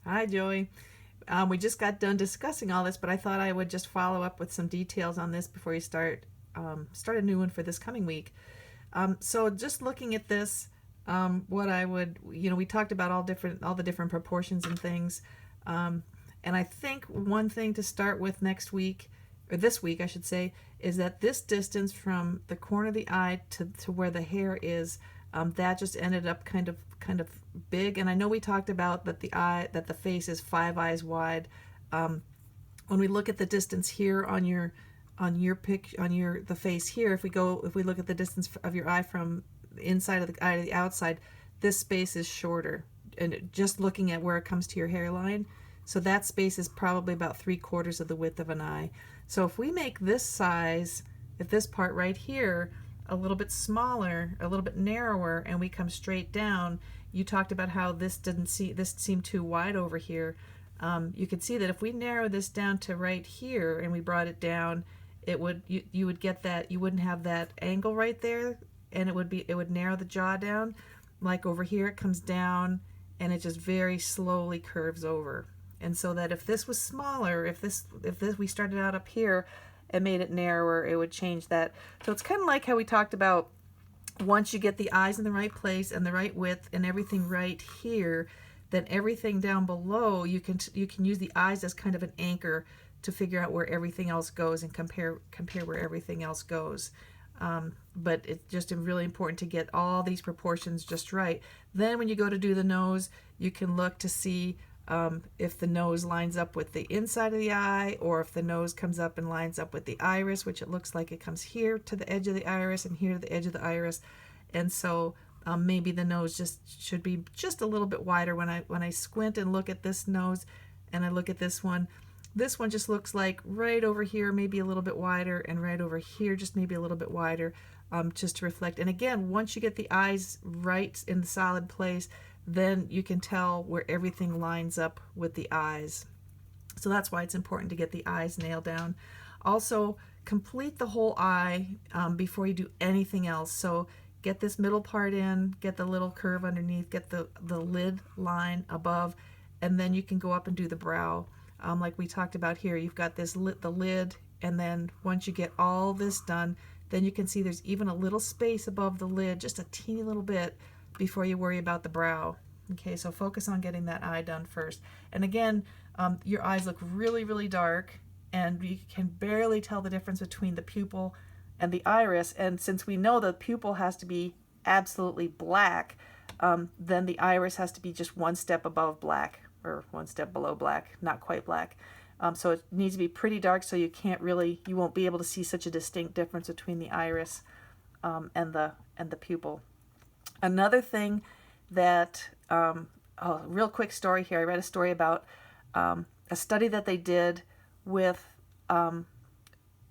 Hi, Joey. We just got done discussing all this, but I thought I would just follow up with some details on this before you start a new one for this coming week. So just looking at this, what I would, we talked about all the different proportions and things, and I think one thing to start with next week, or this week, I should say, is that this distance from the corner of the eye to where the hair is, that just ended up kind of big. And I know we talked about that the face is 5 eyes wide. When we look at the distance here on the face here, if we look at the distance of your eye from the inside of the eye to the outside, this space is shorter. And just looking at where it comes to your hairline, so that space is probably about 3/4 of the width of an eye. So if we make this size, if this part right here a little bit smaller, a little bit narrower, and we come straight down, you talked about how this seemed too wide over here. You could see that if we narrow this down to right here and we brought it down, you would get that, you wouldn't have that angle right there, and it would narrow the jaw down. Like over here, it comes down and it just very slowly curves over. And so that if this was smaller, if we started out up here and made it narrower, it would change that. So it's kind of like how we talked about, once you get the eyes in the right place and the right width and everything right here, then everything down below, you can use the eyes as kind of an anchor to figure out where everything else goes and compare where everything else goes. But it's just really important to get all these proportions just right. Then when you go to do the nose, you can look to see if the nose lines up with the inside of the eye, or if the nose comes up and lines up with the iris, which it looks like it comes here to the edge of the iris and here to the edge of the iris. And so maybe the nose should be just a little bit wider. When I squint and look at this nose and I look at this one just looks like right over here maybe a little bit wider, and right over here just maybe a little bit wider, just to reflect. And again, once you get the eyes right in the solid place, then you can tell where everything lines up with the eyes. So that's why it's important to get the eyes nailed down. Also, complete the whole eye before you do anything else. So get this middle part in, get the little curve underneath, get the lid line above, and then you can go up and do the brow. Like we talked about here, you've got the lid, and then once you get all this done, then you can see there's even a little space above the lid, just a teeny little bit, before you worry about the brow. Okay, so focus on getting that eye done first. And again, your eyes look really, really dark, and you can barely tell the difference between the pupil and the iris. And since we know the pupil has to be absolutely black, then the iris has to be just one step above black, or one step below black, not quite black. So it needs to be pretty dark, so you won't be able to see such a distinct difference between the iris and the pupil. Another thing that, real quick story here. I read a story about a study that they did with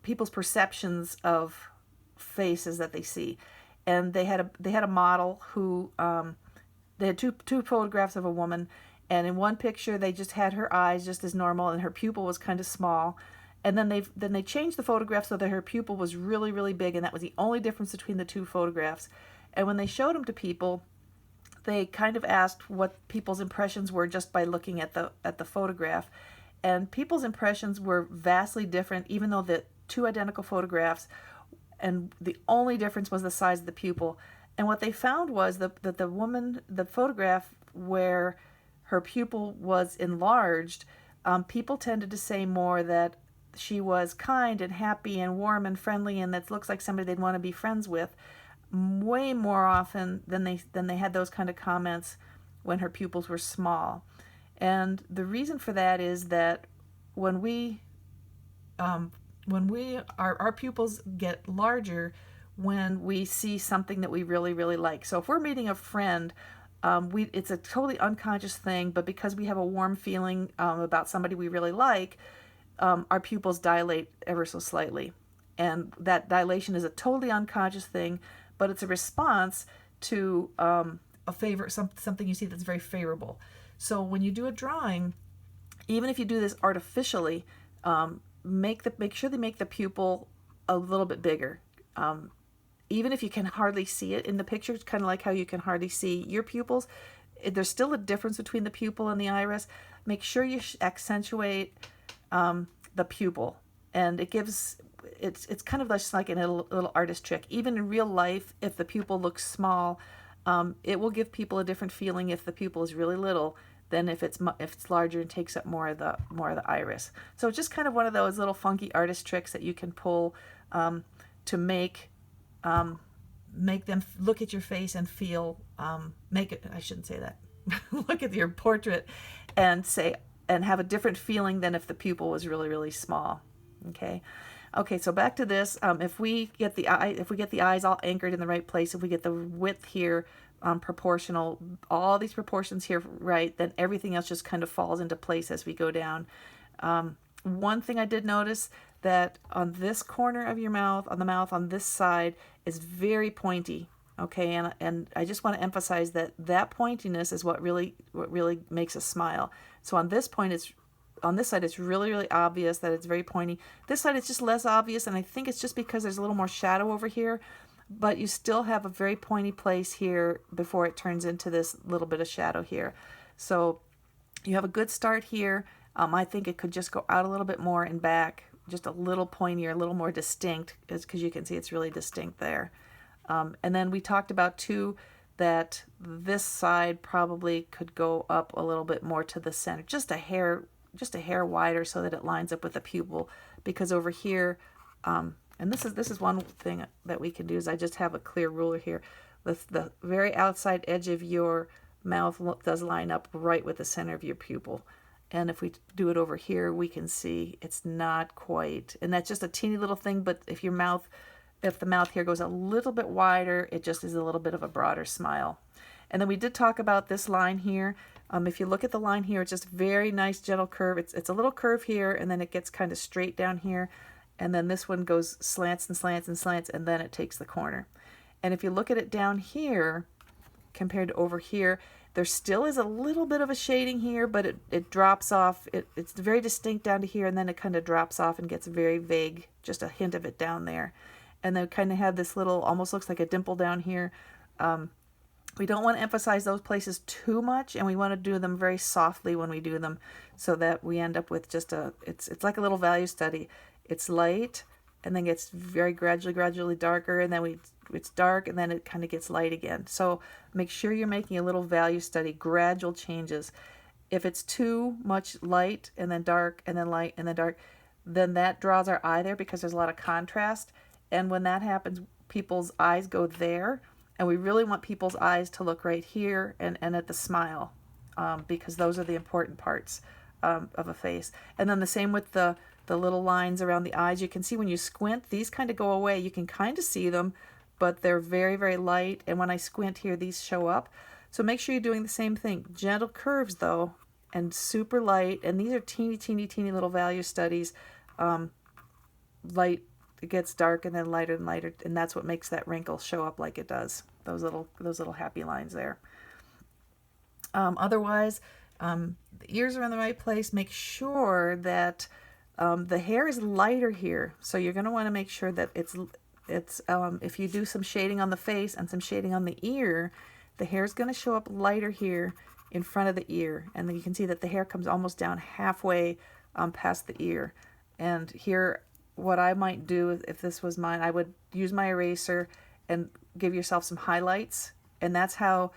people's perceptions of faces that they see, and they had a model who they had two photographs of a woman, and in one picture they just had her eyes just as normal, and her pupil was kind of small. And then they changed the photograph so that her pupil was really, really big, and that was the only difference between the two photographs. And when they showed them to people, they kind of asked what people's impressions were just by looking at the photograph. And people's impressions were vastly different, even though the two identical photographs, and the only difference was the size of the pupil. And what they found was that the photograph where her pupil was enlarged, people tended to say more that she was kind and happy and warm and friendly, and that looks like somebody they'd want to be friends with, way more often than they had those kind of comments when her pupils were small. And the reason for that is that when our pupils get larger when we see something that we really, really like. So if we're meeting a friend, it's a totally unconscious thing, but because we have a warm feeling about somebody we really like, our pupils dilate ever so slightly. And that dilation is a totally unconscious thing, but it's a response to something you see that's very favorable. So when you do a drawing, even if you do this artificially, make sure they make the pupil a little bit bigger. Even if you can hardly see it in the picture, it's kind of like how you can hardly see your pupils. there's still a difference between the pupil and the iris. Make sure you accentuate the pupil, and it gives, it's kind of just like a little artist trick. Even in real life, if the pupil looks small, it will give people a different feeling if the pupil is really little than if it's larger and takes up more of the iris. So it's just kind of one of those little funky artist tricks that you can pull to make them look at your face and feel, make it, I shouldn't say that, look at your portrait and say, and have a different feeling than if the pupil was really, really small. Okay, so back to this. If we get the eyes all anchored in the right place, if we get the width here proportional, all these proportions here right, then everything else just kind of falls into place as we go down. One thing I did notice, that on this corner of your mouth, on the mouth on this side, is very pointy. Okay, and I just want to emphasize that pointiness is what really makes us smile. So on this side, it's really, really obvious that it's very pointy. This side, it's just less obvious, and I think it's just because there's a little more shadow over here, but you still have a very pointy place here before it turns into this little bit of shadow here. So you have a good start here. I think it could just go out a little bit more and back, just a little pointier, a little more distinct, because you can see it's really distinct there. And then we talked about too that this side probably could go up a little bit more to the center, just a hair wider, so that it lines up with the pupil. Because over here, and this is one thing that we can do, is I just have a clear ruler here. The very outside edge of your mouth does line up right with the center of your pupil. And if we do it over here, we can see it's not quite, and that's just a teeny little thing. But if the mouth here goes a little bit wider, it just is a little bit of a broader smile. And then we did talk about this line here. If you look at the line here, it's just a very nice gentle curve. It's a little curve here, and then it gets kind of straight down here. And then this one goes slants and slants and slants, and then it takes the corner. And if you look at it down here, compared to over here, there still is a little bit of a shading here, but it drops off. It's very distinct down to here, and then it kind of drops off and gets very vague, just a hint of it down there. And then kind of have this little, almost looks like a dimple down here. We don't want to emphasize those places too much, and we want to do them very softly when we do them, so that we end up with just it's like a little value study. It's light, and then gets very gradually darker, and then it's dark, and then it kind of gets light again. So make sure you're making a little value study, gradual changes. If it's too much light and then dark and then light and then dark, then that draws our eye there, because there's a lot of contrast. And when that happens, people's eyes go there, and we really want people's eyes to look right here and at the smile, because those are the important parts of a face. And then the same with the little lines around the eyes. You can see when you squint, these kind of go away. You can kind of see them, but they're very, very light. And when I squint here, these show up. So make sure you're doing the same thing. Gentle curves, though, and super light. And these are teeny, teeny, teeny little value studies. Light, it gets dark, and then lighter and lighter, and that's what makes that wrinkle show up like it does. Those little happy lines there. Otherwise, the ears are in the right place. Make sure that the hair is lighter here. So you're going to want to make sure that it's if you do some shading on the face and some shading on the ear, the hair is going to show up lighter here in front of the ear. And then you can see that the hair comes almost down halfway past the ear. And here, what I might do, if this was mine, I would use my eraser and give yourself some highlights. And that's how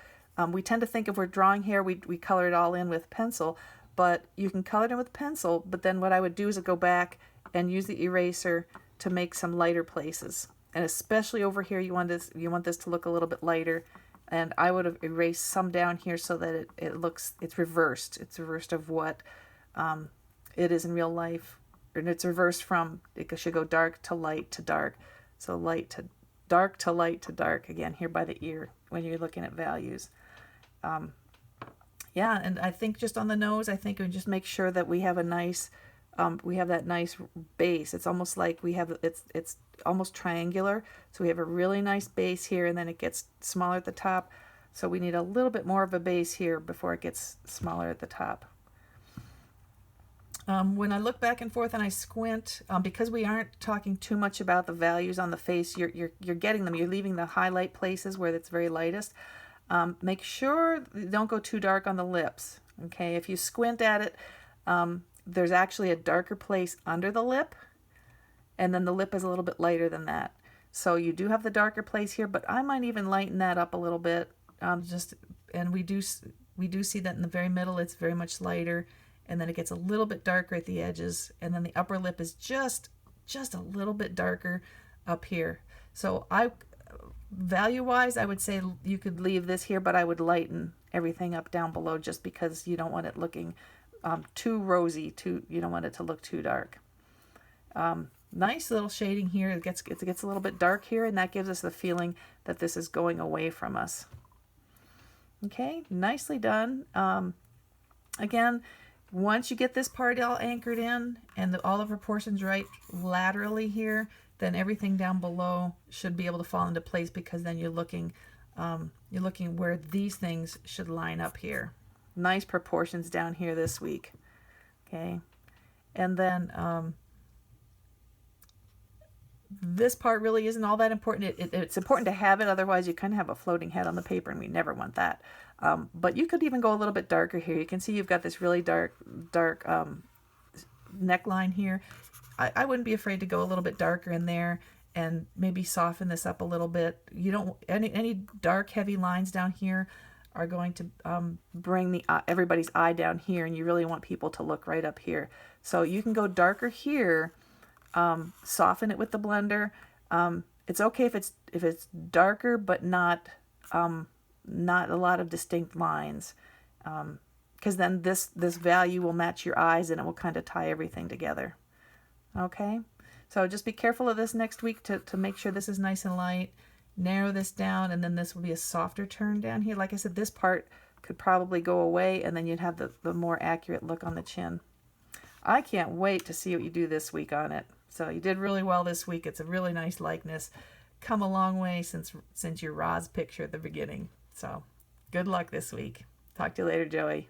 we tend to think, if we're drawing hair, we color it all in with pencil. But you can color it in with pencil, but then what I would do is go back and use the eraser to make some lighter places. And especially over here, you want this to look a little bit lighter. And I would have erased some down here so that it's reversed. It's reversed of what it is in real life. And it's reversed from, it should go dark to light to dark. So light to dark to light to dark, again, here by the ear, when you're looking at values. Yeah, and I think just on the nose, I think we just make sure that we have a nice, we have that nice base. It's almost like it's almost triangular. So we have a really nice base here, and then it gets smaller at the top. So we need a little bit more of a base here before it gets smaller at the top. When I look back and forth and I squint, because we aren't talking too much about the values on the face, you're getting them. You're leaving the highlight places where it's very lightest. Make sure you don't go too dark on the lips. Okay, if you squint at it, there's actually a darker place under the lip, and then the lip is a little bit lighter than that. So you do have the darker place here, but I might even lighten that up a little bit. And we do see that in the very middle, it's very much lighter, and then it gets a little bit darker at the edges, and then the upper lip is just a little bit darker up here. So value-wise, I would say you could leave this here, but I would lighten everything up down below just because you don't want it looking too rosy. You don't want it to look too dark. Nice little shading here. It gets a little bit dark here, and that gives us the feeling that this is going away from us. Okay, nicely done. Again, once you get this part all anchored in and all of the proportions right laterally here, then everything down below should be able to fall into place, because then you're looking where these things should line up here. Nice proportions down here this week. Okay, and then this part really isn't all that important. It's important to have it, otherwise you kind of have a floating head on the paper, and we never want that. But you could even go a little bit darker here. You can see you've got this really dark neckline here. I wouldn't be afraid to go a little bit darker in there and maybe soften this up a little bit. You don't any dark heavy lines down here are going to bring everybody's eye down here, and you really want people to look right up here. So you can go darker here. Soften it with the blender. It's okay if it's darker, but not a lot of distinct lines, because then this value will match your eyes, and it will kind of tie everything together. Okay, so just be careful of this next week to make sure this is nice and light. Narrow this down, and then this will be a softer turn down here. Like I said, this part could probably go away, and then you'd have the more accurate look on the chin. I can't wait to see what you do this week on it. So you did really well this week. It's a really nice likeness. Come a long way since your Roz picture at the beginning. So good luck this week. Talk to you later, Joey.